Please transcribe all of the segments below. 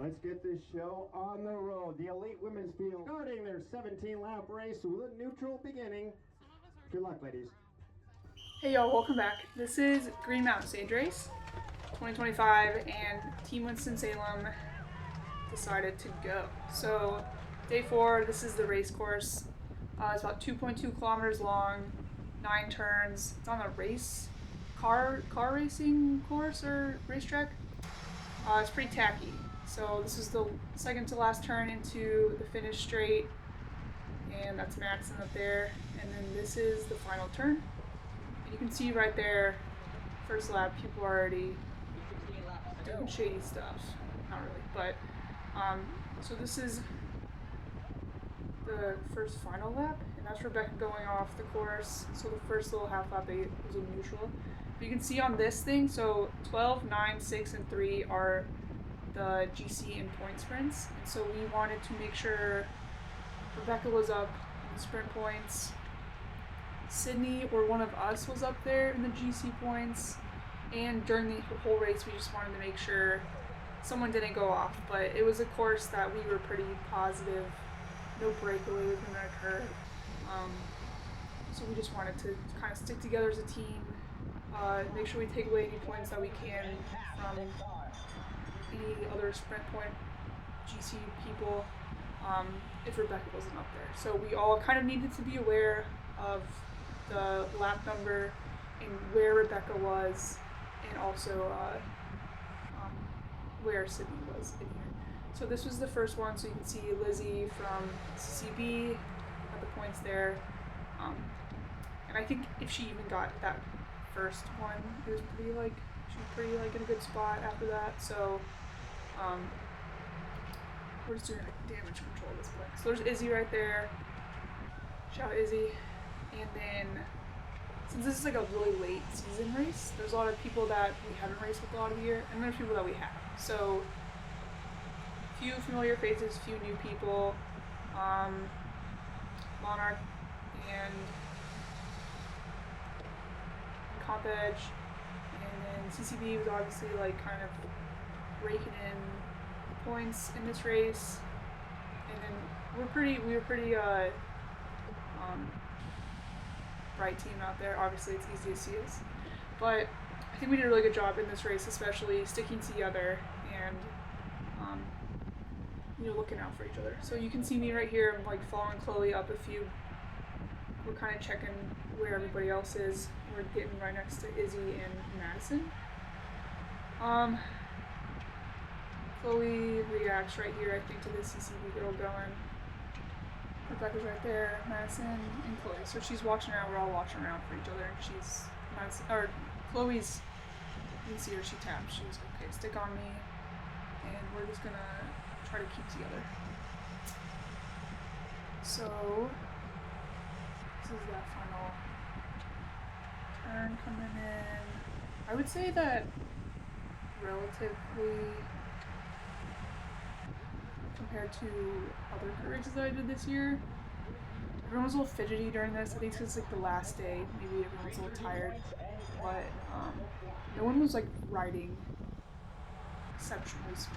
Let's get this show on the road. The elite women's field starting their 17-lap race with a neutral beginning. Good luck, ladies. Hey y'all, welcome back. This is Green Mountain Stage Race 2025 and Team Winston-Salem decided to go. So day 4, this is the race course. It's about 2.2 kilometers long, 9 turns. It's on a car racing course or racetrack. It's pretty tacky. So this is the second to last turn into the finish straight, and that's Madison up there. And then this is the final turn. And you can see right there, first lap, people are already doing shady stuff. Not really, but so this is the first final lap, and that's Rebecca going off the course. So the first little half lap was a neutral. But you can see on this thing, so 12, 9, 6, and 3 are the GC and point sprints. And so we wanted to make sure Rebecca was up in the sprint points, Sydney or one of us was up there in the GC points, and during the whole race we just wanted to make sure someone didn't go off. But it was a course that we were pretty positive no breakaway was going to occur. So we just wanted to kind of stick together as a team, make sure we take away any points that we can from any other sprint point GC people if Rebecca wasn't up there. So we all kind of needed to be aware of the lap number and where Rebecca was, and also where Sydney was in here. So this was the first one, so you can see Lizzie from CCB at the points there. And I think if she even got that first one, it was pretty like, she was pretty like in a good spot after that. So we're just doing like damage control at this point. So there's Izzy right there. Shout out Izzy. And then, since this is like a really late season race, there's a lot of people that we haven't raced with a lot of the year, and there's people that we have. So few familiar faces, few new people. Monarch and Comp Edge, and then CCB was obviously like kind of raking in points in this race. And then we were pretty bright team out there. Obviously it's easy to see us, but I think we did a really good job in this race, especially sticking together and looking out for each other. So you can see me right here, I'm like following Chloe up a few. We're kind of checking where everybody else is. We're getting right next to Izzy and Madison. Chloe reacts right here, I think, to this CCB girl going. Rebecca's right there, Madison and Chloe. So she's watching around, we're all watching around for each other. She's Madison, or Chloe's, you can see her, she tapped. She was like, okay, stick on me, and we're just gonna try to keep together. So this is that final turn coming in. I would say that relatively, compared to other crit races that I did this year, everyone was a little fidgety during this. I think it's like the last day, maybe everyone's a little tired, but no one was like riding exceptionally smooth.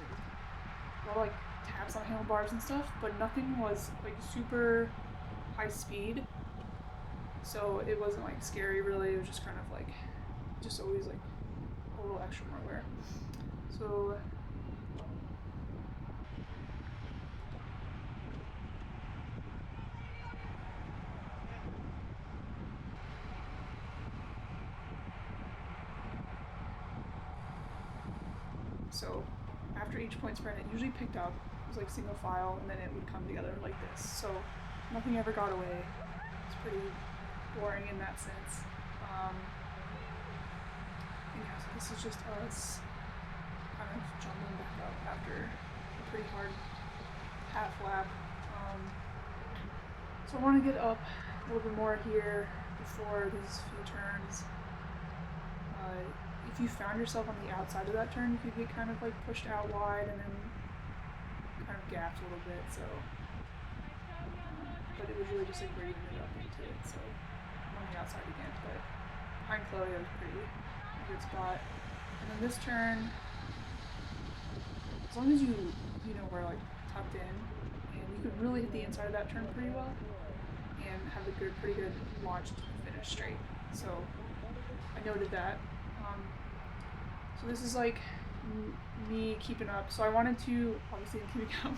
A lot of like taps on handlebars and stuff, but nothing was like super high speed, so it wasn't like scary really. It was just kind of like just always like a little extra more wear. So after each point sprint, it usually picked up. It was like single file, and then it would come together like this. So nothing ever got away. It's pretty boring in that sense. And yeah, so this is just us kind of jumping back up after a pretty hard half lap. So I want to get up a little bit more here before these few turns. If you found yourself on the outside of that turn, you could get kind of like pushed out wide and then kind of gapped a little bit. So, but it was really just like where you ended up into it. So I'm on the outside again, but behind Chloe, it was pretty good spot. And then this turn, as long as you were like tucked in, and you could really hit the inside of that turn pretty well, and have a pretty good launch to finish straight. So I noted that. So this is like me keeping up. So I wanted to, obviously keeping up,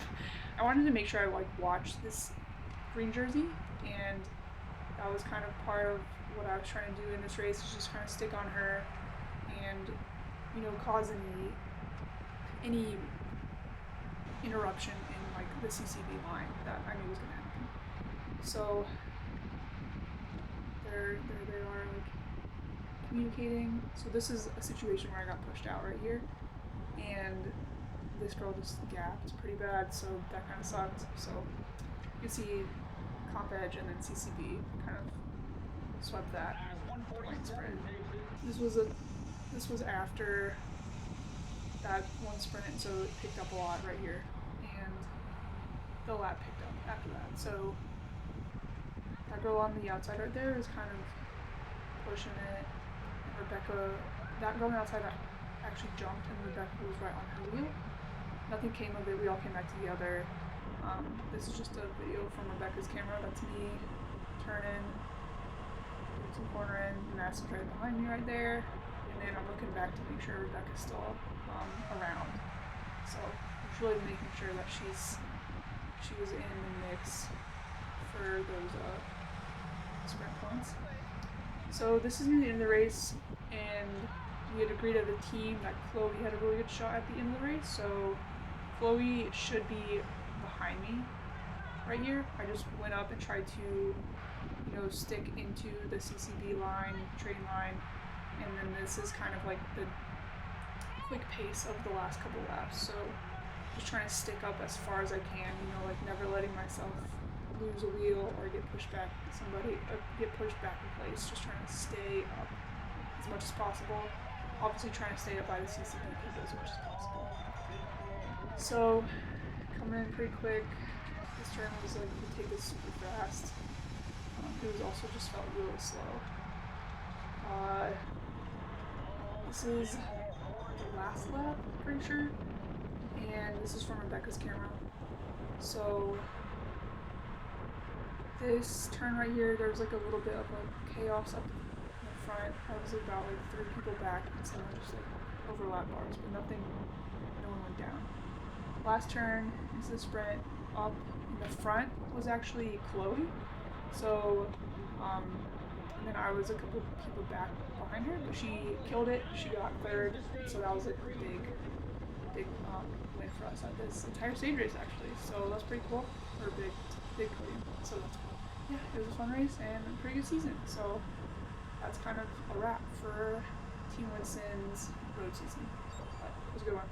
I wanted to make sure I like watched this green jersey, and that was kind of part of what I was trying to do in this race, is just kind of stick on her and, cause any interruption in like the CCB line that I knew was gonna happen. So there they are, like communicating. So this is a situation where I got pushed out right here, and this girl just gapped pretty bad, so that kind of sucked. So you can see comp edge and then CCB kind of swept that point sprint. This was after that one sprint, so it picked up a lot right here, and the lap picked up after that. So that girl on the outside right there is kind of pushing it. Rebecca, that girl on the outside actually jumped, and Rebecca was right on her wheel. Nothing came of it. We all came back together. This is just a video from Rebecca's camera. That's me turning, doing some cornering, and Madison's right behind me right there. And then I'm looking back to make sure Rebecca's still around. So I'm just really making sure that she was in the mix for those sprint points. So this is near the end of the race, and we had agreed as a team that Chloe had a really good shot at the end of the race. So Chloe should be behind me right here. I just went up and tried to, stick into the CCB line, train line, and then this is kind of like the quick pace of the last couple laps. So just trying to stick up as far as I can, like never letting myself lose a wheel or get pushed back get pushed back in place. Just trying to stay up as much as possible. Obviously trying to stay up by the CCB people as much as possible. So coming in pretty quick. This turn was like, you take this super fast. It was also just felt really slow. This is the last lap, I'm pretty sure, and this is from Rebecca's camera. So this turn right here, there was like a little bit of like chaos up in the front. I was about like 3 people back, and someone just like overlapped bars, but no one went down. Last turn is the sprint. Up in the front was actually Chloe. So, and then I was a couple people back behind her, but she killed it. She got 3rd, so that was a big win for us at this entire stage race, actually. So that's pretty cool. Or big podium. So that's cool. Yeah, it was a fun race and a pretty good season. So that's kind of a wrap for Team Winston's road season. But it was a good one.